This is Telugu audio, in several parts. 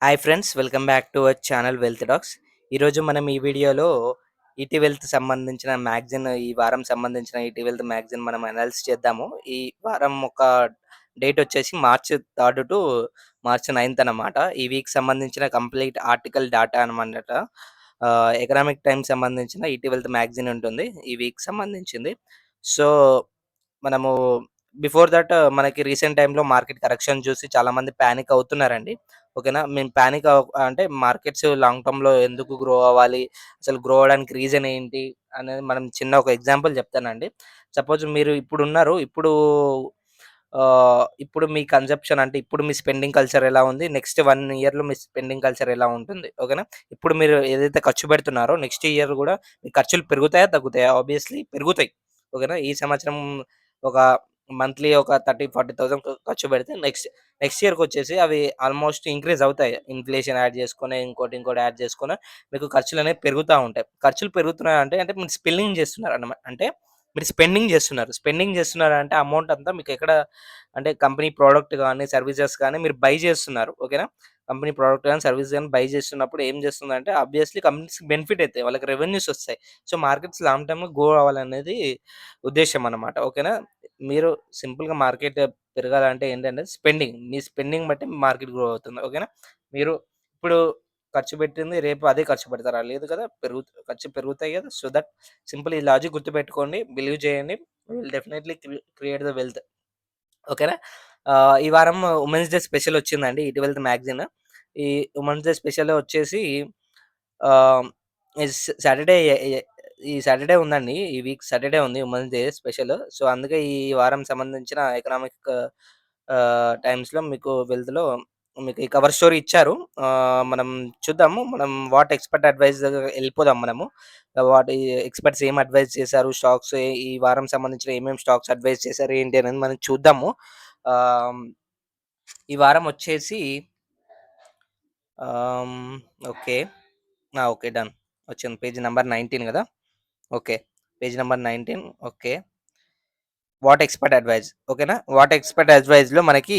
Hi friends, welcome back to our channel wealth tax. ఈరోజు మనం ఈ వీడియోలో ఈటీ వెల్త్ సంబంధించిన మ్యాగజైన్, ఈ వారం సంబంధించిన ఈటీ వెల్త్ మ్యాగజైన్ మనం అనాలిసిస్ చేద్దాము. ఈ వారం ఒక డేట్ వచ్చేసి మార్చ్ 3 టు మార్చ్ 9 అనమాట. ఈ వీక్ సంబంధించిన కంప్లీట్ ఆర్టికల్ డాటా అనమాట. ఎకనామిక్ టైమ్స్ సంబంధించిన ఈటీ వెల్త్ మ్యాగజైన్ ఉంటుంది ఈ వీక్ సంబంధించింది. సో మనము బిఫోర్ దట్ మనకి రీసెంట్ టైమ్‌లో మార్కెట్ కరెక్షన్ చూసి చాలామంది పానిక్ అవుతున్నారండి. ఓకేనా? మేము పానిక్ అంటే మార్కెట్స్ లాంగ్ టర్మ్‌లో ఎందుకు గ్రో అవ్వాలి? అసలు గ్రో అవ్వడానికి రీజన్ ఏంటి? అనేది మనం చిన్న ఒక ఎగ్జాంపుల్ చెప్తానండి. సపోజ్ మీరు ఇప్పుడున్నారు. ఇప్పుడు మీ కన్జంప్షన్ అంటే ఇప్పుడు మీ స్పెండింగ్ కల్చర్ ఎలా ఉంది? నెక్స్ట్ 1 ఇయర్‌లో మీ స్పెండింగ్ కల్చర్ ఎలా ఉంటుంది? ఓకేనా? ఇప్పుడు మీరు ఏదైతే ఖర్చు పెడుతున్నారో నెక్స్ట్ ఇయర్ గూడా మీ ఖర్చులు పెరుగుతాయా? తగ్గుతాయా? ఆబ్వియస్‌లీ పెరుగుతాయి. ఓకేనా? ఈ సంవత్సరం ఒక మంత్లీ ఒక 30,000, 40,000 ఖర్చు పెడితే నెక్స్ట్ నెక్స్ట్ ఇయర్‌కొచ్చేసి అవి ఆల్‌మోస్ట్ ఇంక్రీజ్ అవుతాయి. ఇన్‌ఫ్లేషన్ యాడ్ చేసుకొని, ఇంకోటి యాడ్ చేసుకొని మీకు ఖర్చులనేవి పెరుగుతా ఉంటాయి. ఖర్చులు పెరుగుతున్నాయంటే అంటే మీరు స్పెల్లింగ్ చేస్తున్నారన్నమాట. అంటే మీరు స్పెండింగ్ చేస్తున్నారు. స్పెండింగ్ చేస్తున్నారంటే అమౌంట్ అంతా మీకు ఎక్కడ అంటే కంపెనీ ప్రొడక్ట్ గాని, సర్వీసెస్ గాని మీరు బై చేస్తున్నారు. ఓకేనా? కంపెనీ ప్రొడక్ట్ గాని, సర్వీస్ గాని బై చేస్తున్నప్పుడు ఏం చేస్తుందంటే ఆబ్వియస్‌లీ కంపెనీస్‌కి బెనిఫిట్ అయితాయి. వాళ్ళకి రెవెన్యూస్ ఒస్తాయి. సో, మార్కెట్స్ లాంగ్ టర్మ్‌లో గ్రో అవ్వాలనేది ఉద్దేశ్యం అన్నమాట. ఓకేనా? మీరు సింపుల్‌గా మార్కెట్ పెరగాలంటే ఏంటంటే స్పెండింగ్. మీ స్పెండింగ్ బట్టి మార్కెట్ గ్రో అవుతుంది. ఓకేనా? మీరు ఇప్పుడు ఖర్చు పెట్టింది రేపు అదే ఖర్చు పెడతారా? లేదు కదా! ఖర్చు పెరుగుతాయి కదా! సో, దట్ సింపుల్ ఈ లాజిక్ గుర్తుపెట్టుకోండి. బిలీవ్ చేయండి. Will definitely create the wealth. ఓకేనా? ఈ వారం ఉమెన్స్ డే స్పెషల్ వచ్చిందండి ఇటీవలది మ్యాగజైన్. ఈ ఉమెన్స్ డే స్పెషల్ వచ్చేసి ఆహ్, సాటర్‌డే ఈ సాటర్‌డే ఉందండి. ఈ వీక్ సాటర్‌డే ఉంది ఉమెన్స్ డే స్పెషల్. సో, అందుకే ఈ వారం సంబంధించిన ఎకనామిక్ టైమ్స్‌లో మీకు వెల్త్‌లో మీకు ఈ కవర్ స్టోరీ ఇచ్చారు. మనం చూద్దాము. మనం వాట్ ఎక్స్‌పర్ట్ అడ్వైస్ ఎళ్ళిపోదాం మనము. వాటి ఎక్స్‌పర్ట్స్ ఏం అడ్వైస్ చేశారు, స్టాక్స్ ఈ వారం సంబంధించిన ఏమేమి స్టాక్స్ అడ్వైస్ చేశారు ఏంటి అనేది మనం చూద్దాము. ఆహ్, ఈ వారం వచ్చేసి ఆహ్, ఓకే. ఓకే. డన్. వచ్చింది. పేజ్ నంబర్ 19 గదా! Okay. Page number 19. Okay. What expert advice ఓకేనా? వాట్ ఎక్స్‌పర్ట్ అడ్వైస్‌లో మనకి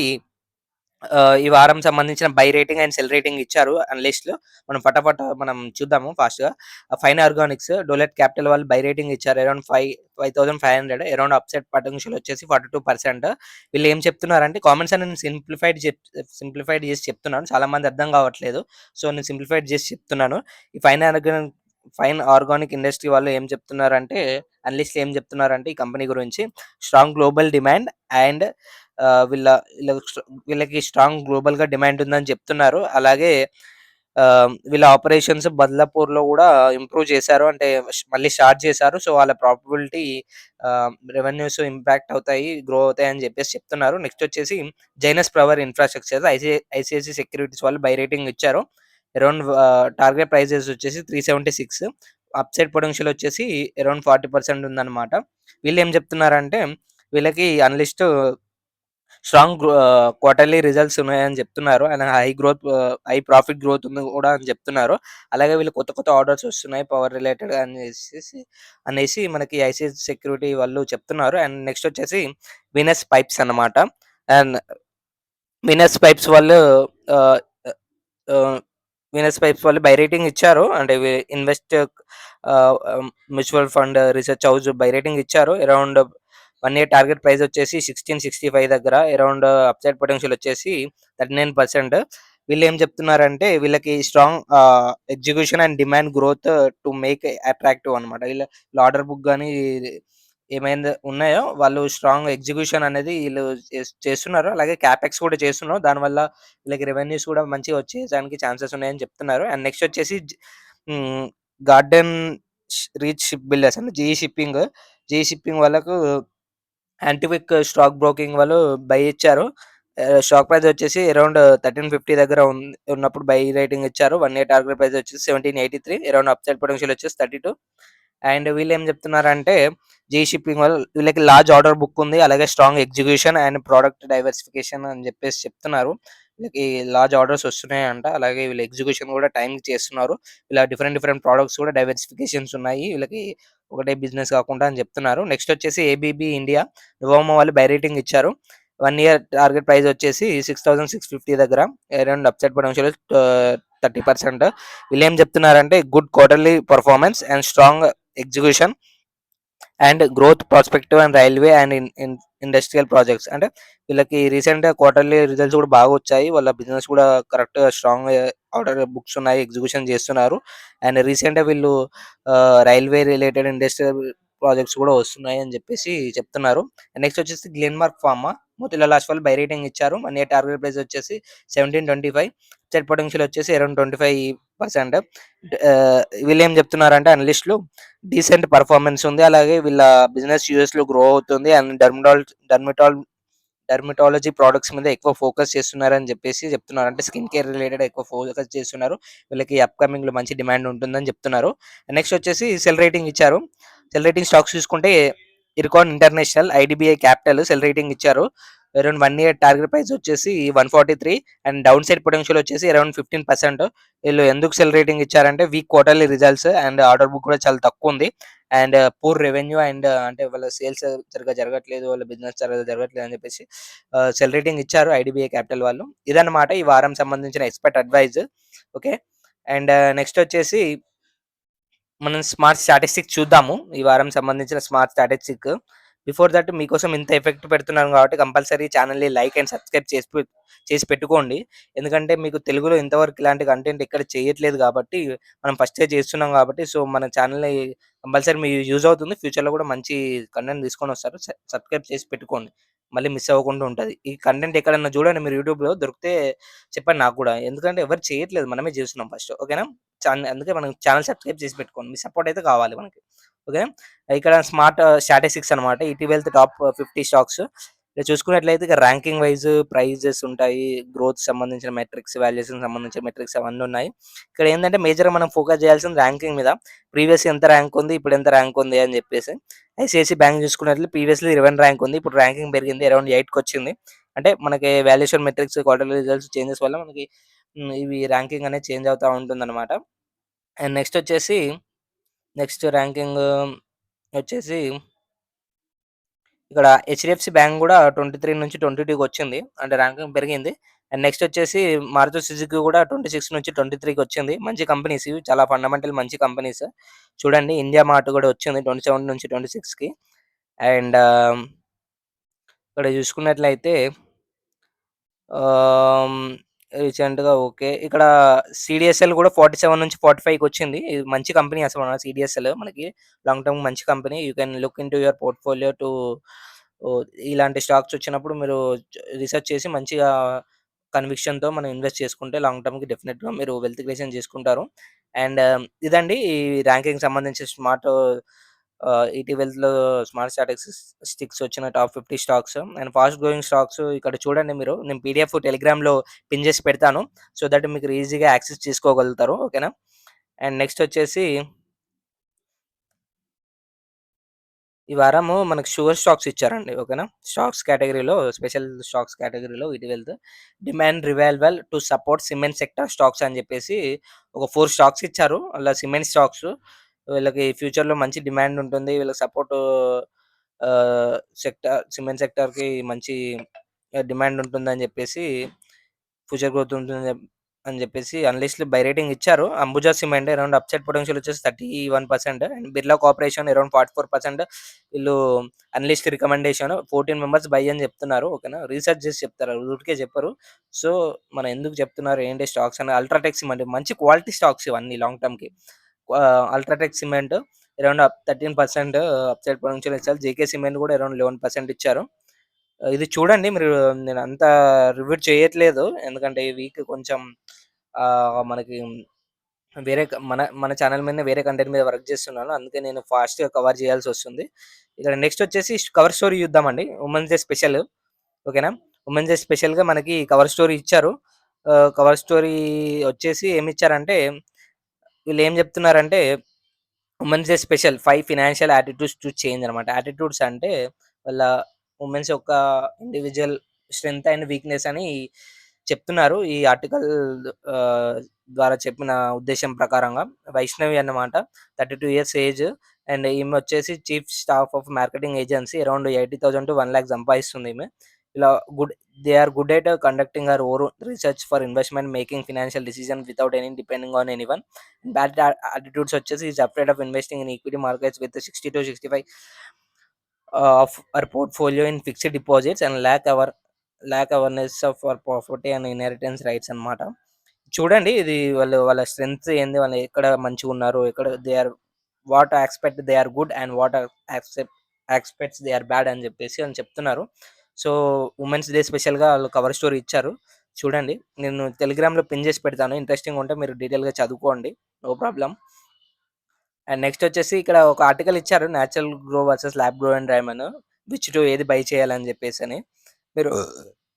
ఈ వారం సంబంధించిన buy rating and cell rating ఇచ్చారు అనలిస్ట్‌లు. మనం ఫటాఫట్ మనం చూద్దాము ఫాస్ట్‌గా. ఫైన్ ఆర్గానిక్స్, డోలెట్ క్యాపిటల్ వాళ్ళు బై రేటింగ్ ఇచ్చారు. అరౌండ్ 5,500 అరౌండ్ అప్‌సైడ్ పొటెన్షియల్ వచ్చేసి 42%. వీళ్ళు ఏం చెప్తున్నారంటే కామెంట్స్ అని నేను సింప్లిఫైడ్ చేసి చెప్తున్నాను. చాలా మంది అర్థం కావట్లేదు. సో, నేను సింప్లిఫైడ్ చేసి చెప్తున్నాను. ఈ ఫైన్ ఆర్గానిక్ ఇండస్ట్రీ వాళ్ళు ఏం చెప్తున్నారంటే అనలిస్ట్‌లు ఏం చెప్తున్నారంటే ఈ కంపెనీ గురించి స్ట్రాంగ్ గ్లోబల్ డిమాండ్ అండ్ ఆహ్, వీళ్ళ వీళ్ళకి స్ట్రాంగ్ గ్లోబల్‌గా డిమాండ్ ఉందని చెప్తున్నారు. అలాగే వీళ్ళ ఆపరేషన్స్ బద్లాపూర్‌లో గూడా ఇంప్రూవ్ చేశారు. అంటే మళ్ళీ స్టార్ట్ చేశారు. సో, వాళ్ళ ప్రాబబిలిటీ రెవెన్యూస్ ఇంపాక్ట్ అవుతాయి, గ్రో అవుతాయి అని చెప్పేసి చెప్తున్నారు. నెక్స్ట్ వచ్చేసి జైనస్ పవర్ ఇన్‌ఫ్రాస్ట్రక్చర్ ఐసీఐసీఐ సెక్యూరిటీస్ వాళ్ళు బై రేటింగ్ ఇచ్చారు. అరౌండ్ టార్గెట్ ప్రైజెస్ వచ్చేసి 376. అప్‌సైడ్ పొటెన్షియల్ వచ్చేసి అరౌండ్ 40% ఉందన్నమాట. వీళ్ళేం చెప్తున్నారంటే వీళ్ళకి అనలిస్ట్ క్వార్టర్లీ రిజల్ట్స్ ఉన్నాయని చెప్తున్నారు. అండ్ హై ప్రాఫిట్ గ్రోత్ ఉంది కూడా అని చెప్తున్నారు. అలాగే వీళ్ళు కొత్త కొత్త ఆర్డర్స్ వస్తున్నాయి పవర్ రిలేటెడ్ అనేసి మనకి ఐసీఐసీఐ సెక్యూరిటీ వాళ్ళు చెప్తున్నారు. అండ్ నెక్స్ట్ వచ్చేసి వీనస్ పైప్స్ అన్నమాట. అండ్ వీనస్ పైప్స్ వాళ్ళు ఆహ్, ఆహ్, వీనస్ పైప్స్ వాళ్ళు బై రేటింగ్ ఇచ్చారు. అంటే ఆహ్, mutual fund research house by rating ఇచ్చారు. అరౌండ్ 1 ఇయర్ టార్గెట్ ప్రైస్ వచ్చేసి 1665 దగ్గర అరౌండ్ అప్‌సైడ్ పొటెన్షియల్ వచ్చేసి 39%. వీళ్ళేం చెప్తున్నారంటే వీళ్ళకి strong execution and demand growth to make attractive అనమాట. వీళ్ళ ఆర్డర్ బుక్ గాని ఏమైంది ఉన్నాయో వాళ్ళు స్ట్రాంగ్ ఎగ్జిక్యూషన్ అనేది ఈళ్ళు చేస్తున్నారు. అలాగే క్యాపెక్స్ కూడా చేస్తున్నారు. దానివల్ల వీళ్ళకి రెవెన్యూస్ కూడా మంచిగా వచ్చేయడానికి ఛాన్సెస్ ఉన్నాయని చెప్తున్నారు. అండ్ నెక్స్ట్ వచ్చేసి హ్మ్. గార్డెన్ రీచ్ షిప్ బిల్డర్స్ అంటే జేఈ షిప్పింగ్ వాళ్ళకు యాంటివిక్ స్టాక్ బ్రోకింగ్ వాళ్ళు బై ఇచ్చారు. స్టాక్ ప్రైస్ వచ్చేసి అరౌండ్ 1350 దగ్గర ఉన్నప్పుడు బై రేటింగ్ ఇచ్చారు. 1 ఇయర్ టార్గెట్ ప్రైస్ వచ్చేసి 1783 అరౌండ్ అప్‌సైడ్ పొటెన్షియల్ వచ్చేసి 32. అండ్ వీళ్ళేం చెప్తున్నారంటే షిప్పింగ్ వాళ్ళు వీళ్ళకి లార్జ్ ఆర్డర్ బుక్ ఉంది. అలాగే strong execution and product diversification అని చెప్పేసి చెప్తున్నారు. వీళ్ళకి లార్జ్ ఆర్డర్స్ వస్తున్నాయంట. అలాగే వీళ్ళ ఎగ్జిక్యూషన్ కూడా టైంకి చేస్తున్నారు. ఇలా డిఫరెంట్ డిఫరెంట్ ప్రొడక్ట్స్ కూడా డైవర్సిఫికేషన్స్ ఉన్నాయి. వీళ్ళకి ఒకటే బిజినెస్ కాకుండా అని చెప్తున్నారు. నెక్స్ట్ వచ్చేసి ఏబీబీ ఇండియా, నువామా వాళ్ళు బై రేటింగ్ ఇచ్చారు. 1 ఇయర్ టార్గెట్ ప్రైస్ వచ్చేసి 6,650 దగ్గర అరౌండ్ అప్సైడ్ పొటెన్షియల్ 30%. వీళ్ళేం చెప్తున్నారంటే good quarterly performance and strong execution and growth prospective and railway and industrial projects. అంటే వీళ్ళకి రీసెంట్గా క్వార్టర్లీ రిజల్ట్స్ కూడా బాగా వచ్చాయి, వాళ్ళ బిజినెస్ కూడా కరెక్ట్గా స్ట్రాంగ్ ఆర్డర్ బుక్స్ ఉన్నాయి, ఎగ్జిక్యూషన్ చేస్తున్నారు. అండ్ రీసెంట్గా వీళ్ళు రైల్వే రిలేటెడ్ ఇండస్ట్రియల్ ప్రాజెక్ట్స్ కూడా వస్తున్నాయి అని చెప్పేసి చెప్తున్నారు. నెక్స్ట్ వచ్చేసి Glenmark pharma, Motilal Oswal buy rating ఇచ్చారు. 1 ఇయర్ టార్గెట్ ప్రైస్ వచ్చేసి 1725, అప్సైడ్ పొటెన్షియల్ వచ్చేసి అరౌండ్ 25%. వీళ్ళు ఏం చెప్తున్నారంటే అనలిస్టులు డీసెంట్ పర్ఫార్మెన్స్ ఉంది, అలాగే వీళ్ళ బిజినెస్ యూఎస్లో గ్రో అవుతుంది అండ్ డర్మటాలజీ ప్రోడక్ట్స్ మీద ఎక్కువ ఫోకస్ చేస్తున్నారని చెప్పేసి చెప్తున్నారు. అంటే స్కిన్ కేర్ రిలేటెడ్ ఎక్కువ ఫోకస్ చేస్తున్నారు, వీళ్ళకి అప్కమింగ్లో మంచి డిమాండ్ ఉంటుందని చెప్తున్నారు. నెక్స్ట్ వచ్చేసి సెల్ రేటింగ్ ఇచ్చారు. సెల్ రేటింగ్ స్టాక్స్ చూసుకుంటే Ircon international, IDBI capital cell rating ఇచ్చారు. అరౌండ్ 1 ఇయర్ టార్గెట్ ప్రైస్ వచ్చేసి 143 అండ్ డౌన్ సైడ్ పొటెన్షియల్ వచ్చేసి అరౌండ్ 15%. వీళ్ళు ఎందుకు సెల్ రేటింగ్ ఇచ్చారంటే week quarterly results and order book కూడా చాలా తక్కువ ఉంది అండ్ పూర్ రెవెన్యూ అండ్ అంటే వాళ్ళ సేల్స్ సరిగ్గా జరగట్లేదు, వాళ్ళ బిజినెస్ సరిగ్గా జరగట్లేదు అని చెప్పేసి సెల్ రేటింగ్ ఇచ్చారు ఐడిబిఐ క్యాపిటల్ వాళ్ళు. ఇదన్నమాట ఈ వారం సంబంధించిన expert advice. Okay, and next వచ్చేసి మనం స్మార్ట్ స్టాటిస్టిక్స్ చూద్దాము, ఈ వారం సంబంధించిన స్మార్ట్ స్టాటిస్టిక్. బిఫోర్ దట్ మీకోసం ఇంత ఎఫెక్ట్ పెడుతున్నాను కాబట్టి కంపల్సరీ ఛానల్ని లైక్ అండ్ సబ్స్క్రైబ్ చేసి పెట్టుకోండి. ఎందుకంటే మీకు తెలుగులో ఇంతవరకు ఇలాంటి కంటెంట్ ఎక్కడ చేయట్లేదు కాబట్టి, మనం ఫస్టే చేస్తున్నాం కాబట్టి, సో మన ఛానల్ని కంపల్సరీ మీకు యూజ్ అవుతుంది. ఫ్యూచర్లో కూడా మంచి కంటెంట్ తీసుకొని వస్తారు. సబ్స్క్రైబ్ చేసి పెట్టుకోండి, మళ్ళీ మిస్ అవ్వకుండా ఉంటుంది. ఈ కంటెంట్ ఎక్కడన్నా చూడండి మీరు యూట్యూబ్లో దొరికితే చెప్పండి నాకు కూడా, ఎందుకంటే ఎవరు చేయట్లేదు, మనమే చేస్తున్నాం ఫస్ట్. ఓకేనా, అందుకే మనం ఛానల్ సబ్స్క్రైబ్ చేసి పెట్టుకోండి, మీ సపోర్ట్ అయితే కావాలి మనకి. ఓకే, ఇక్కడ స్మార్ట్ స్టాటిస్టిక్స్ అనమాట, ఇటీవల టాప్ 50 స్టాక్స్. ఇక్కడ చూసుకున్నట్లయితే ఇక ర్యాంకింగ్ వైజ్ ప్రైజెస్ ఉంటాయి, గ్రోత్ సంబంధించిన మెట్రిక్స్, వాల్యుయేషన్ సంబంధించిన మెట్రిక్స్ అవన్నీ ఉన్నాయి. ఇక్కడ ఏంటంటే మేజర్గా మనం ఫోకస్ చేయాల్సింది ర్యాంకింగ్ మీద. ప్రీవియస్ ఎంత ర్యాంక్ ఉంది, ఇప్పుడు ఎంత ర్యాంక్ ఉంది అని చెప్పేసి. ఐసిఐసి బ్యాంక్ చూసుకున్నట్లయితే ప్రీవియస్లీ 11 ర్యాంక్ ఉంది, ఇప్పుడు ర్యాంకింగ్ పెరిగింది, అరౌండ్ 8కి వచ్చింది. అంటే మనకి valuation metrics, quarterly results changes వల్ల మనకి ఇవి ర్యాంకింగ్ అనేది చేంజ్ అవుతూ ఉంటుందన్నమాట. అండ్ నెక్స్ట్ ర్యాంకింగ్ వచ్చేసి ఇక్కడ హెచ్డిఎఫ్సి బ్యాంక్ కూడా 23 నుంచి 22కి వచ్చింది, అంటే ర్యాంకింగ్ పెరిగింది. అండ్ నెక్స్ట్ వచ్చేసి మారుతి సుజుకి కూడా 26 నుంచి 23కి వచ్చింది. మంచి కంపెనీస్ ఇవి, చాలా ఫండమెంటల్ మంచి కంపెనీస్. చూడండి ఇండియా మార్ట్ కూడా వచ్చింది 27 నుంచి 26కి. అండ్ ఇక్కడ చూసుకున్నట్లయితే రీసెంట్‌గా ఓకే, ఇక్కడ సీడీఎస్ఎల్ కూడా 47 నుంచి 45కి వచ్చింది. ఇది మంచి కంపెనీ అసలు సీడీఎస్ఎల్ మనకి లాంగ్ టర్మ్ మంచి company. You can look into your portfolio to ఇలాంటి స్టాక్స్ వచ్చినప్పుడు మీరు రిసర్చ్ చేసి మంచిగా కన్విక్షన్‌తో మనం ఇన్వెస్ట్ చేసుకుంటే లాంగ్ టర్మ్‌కి డెఫినిట్‌గా మీరు వెల్త్ క్రియేషన్ చేసుకుంటారు. అండ్ ఇదండి ఈ ర్యాంకింగ్ సంబంధించి స్మార్ట్ ఇటీవలలో స్మార్ట్ స్టాటిస్టిక్స్ వచ్చిన top 50 stocks and fast growing stocks. ఇక్కడ చూడండి మీరు, నేను పీడిఎఫ్ టెలిగ్రామ్‌లో పిన్ చేసి పెడతాను, సో దట్ మీకు ఈజీగా యాక్సెస్ చేసుకోగలుగుతారు. ఓకేనా, అండ్ నెక్స్ట్ వచ్చేసి ఈ వారము మనకు షుగర్ స్టాక్స్ ఇచ్చారండి. ఓకేనా, స్టాక్స్ కేటగిరీలో స్పెషల్ స్టాక్స్ కేటగిరీలో ఇటీవల demand revival to support cement sector stocks అని చెప్పేసి ఒక 4 స్టాక్స్ ఇచ్చారు. అలా సిమెంట్ స్టాక్స్ వీళ్ళకి ఫ్యూచర్‌లో మంచి డిమాండ్ ఉంటుంది, వీళ్ళకి సపోర్ట్ సిమెంట్ సెక్టార్‌కి మంచి డిమాండ్ ఉంటుందని చెప్పేసి, ఫ్యూచర్ గ్రోత్ ఉంటుంది అని చెప్పేసి అనలిస్టులు బై రేటింగ్ ఇచ్చారు. Ambuja cement around upside potential వచ్చేసి 31% అండ్ బిర్లా కార్పొరేషన్ అరౌండ్ 44%. వీళ్ళు అనలిస్ట్ రికమెండేషన్ 14 మెంబర్స్ బై అని చెప్తున్నారు. ఓకేనా, రీసెర్చ్ చేసి చెప్తారు, ఊరికే చెప్పరు. సో మనం ఎందుకు చెప్తున్నారు ఏంటి స్టాక్స్ అని. అల్ట్రాటెక్ సిమెంట్ మంచి క్వాలిటీ స్టాక్స్ ఇవన్నీ లాంగ్ టర్మ్‌కి. UltraTech cement around 13% upside potential ఇచ్చారు. జేకే సిమెంట్ కూడా అరౌండ్ 11% ఇచ్చారు. ఇది చూడండి మీరు, నేను అంత రివ్యూ చేయట్లేదు, ఎందుకంటే ఈ వీక్ కొంచెం మనకి వేరే మన మన ఛానల్ మీదనే వేరే కంటెంట్ మీద వర్క్ చేస్తున్నాను, అందుకే నేను ఫాస్ట్‌గా కవర్ చేయాల్సి వస్తుంది. ఇక్కడ నెక్స్ట్ వచ్చేసి కవర్ స్టోరీ చూద్దామండి, ఉమెన్స్ డే స్పెషల్. ఓకేనా, ఉమెన్స్ డే స్పెషల్‌గా మనకి కవర్ స్టోరీ ఇచ్చారు. కవర్ స్టోరీ వచ్చేసి ఏమిచ్చారంటే, వీళ్ళు ఏం చెప్తున్నారంటే women's day special 5 financial attitudes to change అనమాట. యాటిట్యూడ్స్ అంటే వాళ్ళ ఉమెన్స్ యొక్క ఇండివిడ్యువల్ స్ట్రెంగ్త్ అండ్ వీక్‌నెస్ అని చెప్తున్నారు. ఈ ఆర్టికల్ ఆహ్, ద్వారా చెప్పిన ఉద్దేశ్యం ప్రకారంగా. వైష్ణవి అన్నమాట, 32 ఇయర్స్ ఏజ్ అండ్ ఈమె వచ్చేసి chief staff of marketing agency around 80,000 to 1,00,000 సంపాదిస్తుంది ఈమె. ఇలా good they are good at conducting our own research for investment, making financial decision without any depending on anyone. Bad attitudes వచ్చేసి is afraid of investing in equity markets with 60-65 of our portfolio in fixed deposits and lack awareness of our property and inheritance rights అన్నమాట. చూడండి ఇది వాళ్ళ స్ట్రెంగ్త్ ఏంది, వాళ్ళు ఎక్కడ మంచిగున్నారు, ఎక్కడ what aspect they are good and what aspects they are bad అని చెప్పేసి అని చెప్తున్నారు. సో ఉమెన్స్ డే స్పెషల్గా వాళ్ళు కవర్ స్టోరీ ఇచ్చారు. చూడండి, నేను టెలిగ్రామ్లో పిన్ చేసి పెడతాను, ఇంట్రెస్టింగ్ ఉంటే మీరు డీటెయిల్గా చదువుకోండి, నో ప్రాబ్లం. అండ్ నెక్స్ట్ వచ్చేసి ఇక్కడ ఒక ఆర్టికల్ ఇచ్చారు, natural grow versus lab grow and డ్రైమన్, విచ్ టు ఏది బై చేయాలని చెప్పేసి అని. మీరు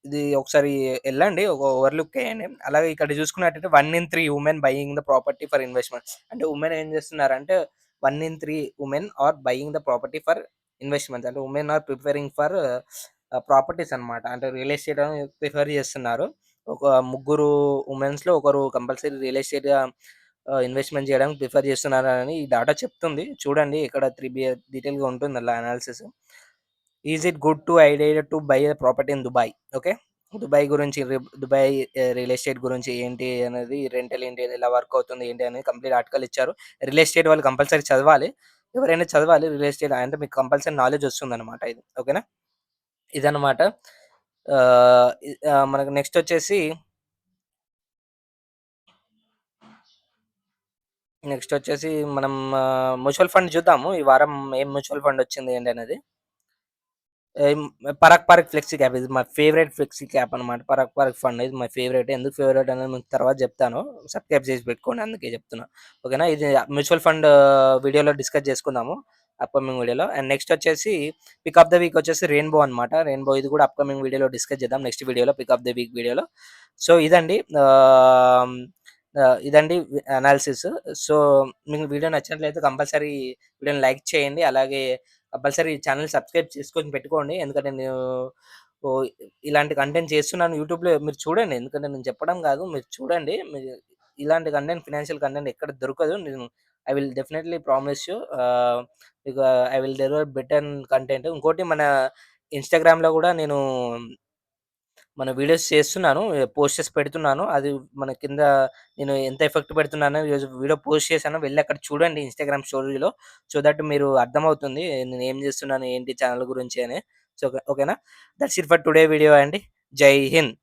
ఇది ఒకసారి వెళ్ళండి, ఒక ఓవర్లుక్ వేయండి. అలాగే ఇక్కడ చూసుకున్నట్టయితే 1 in 3 women buying the property for investment. అంటే ఉమెన్ ఏం చేస్తున్నారంటే 1 in 3 women are buying the property for investments. అంటే women are preferring for properties అన్నమాట. అంటే రియల్ ఎస్టేట్ ప్రిఫర్ చేస్తున్నారు. ఒక ముగ్గురు ఉమెన్స్లో ఒకరు కంపల్సరీ రియల్ ఎస్టేట్ ఇన్వెస్ట్మెంట్ చేయడానికి ప్రిఫర్ చేస్తున్నారని ఈ డాటా చెప్తుంది. చూడండి ఇక్కడ 3 డీటెయిల్గా ఉంటుంది అలా analysis. Is it good to idea to buy property in Dubai? Okay, Dubai గురించి, దుబాయ్ రియల్ ఎస్టేట్ గురించి ఏంటి అనేది, రెంటల్ ఏంటి, ఎలా వర్క్ అవుతుంది ఏంటి అనేది కంప్లీట్ ఆర్టికల్ ఇచ్చారు. రియల్ ఎస్టేట్ వాళ్ళు కంపల్సరీ చదవాలి, ఎవరైనా చదవాలి. రియల్ ఎస్టేట్ అంటే మీకు కంపల్సరీ నాలెడ్జ్ వస్తుంది అనమాట ఇది. ఓకేనా, ఇదనమాట. మనకు నెక్స్ట్ వచ్చేసి మనం మ్యూచువల్ ఫండ్ చూద్దాము. ఈ వారం ఏం మ్యూచువల్ ఫండ్ వచ్చింది ఏంటి అనేది. ఏం పరాగ్ పార్క్ ఫ్లెక్సీ క్యాప్ ఇది మై ఫేవరెట్ ఫ్లెక్సీ క్యాప్ అనమాట. పరాగ్ పార్క్ ఫండ్ ఇది మై ఫేవరెట్. ఎందుకు ఫేవరెట్ అనేది మీకు తర్వాత చెప్తాను. సబ్స్క్రైబ్ చేసి పెట్టుకోండి, అందుకే చెప్తున్నా. ఓకేనా, ఇది మ్యూచువల్ ఫండ్ వీడియోలో డిస్కస్ చేసుకుందాము అప్కమింగ్ వీడియోలో. అండ్ నెక్స్ట్ వచ్చేసి పిక్ ఆఫ్ ద వీక్ వచ్చేసి రెయిన్బో అనమాట. రెయిన్బో ఇది కూడా అప్కమింగ్ వీడియోలో డిస్కస్ చేద్దాం, నెక్స్ట్ వీడియోలో, పిక్ ఆఫ్ ద వీక్ వీడియోలో. సో ఇదండి ఇదండి అనాలిసిస్. సో మీకు వీడియో నచ్చినట్లయితే కంపల్సరీ వీడియోని లైక్ చేయండి, అలాగే కంపల్సరీ ఛానల్ సబ్స్క్రైబ్ చేసుకొని పెట్టుకోండి. ఎందుకంటే నేను ఓ ఇలాంటి కంటెంట్ చేస్తున్నాను యూట్యూబ్‌లో, మీరు చూడండి. ఎందుకంటే నేను చెప్పడం కాదు, మీరు చూడండి. మీరు ఇలాంటి కంటెంట్, ఫినాన్షియల్ కంటెంట్ ఎక్కడ దొరకదు. నేను I will definitely promise you ఇక I will deliver better content. ఇంకోటి మన ఇన్‌స్టాగ్రామ్‌లో కూడా నేను మన వీడియోస్ చేస్తున్నాను, పోస్ట్ చేసి పెడుతున్నాను. అది మన కింద నేను ఎంత ఎఫెక్ట్ పెడుతున్నానో ఈరోజు వీడియో పోస్ట్ చేశాను. వెళ్లి అక్కడ చూడండి ఇన్‌స్టాగ్రామ్ స్టోరీలో. సో దట్ మీరు అర్థమవుతుంది నేను ఏం చేస్తున్నాను, ఏంటి ఛానల్ గురించి అని. సో ఓకేనా, that's it for today video అండి. జై హింద్.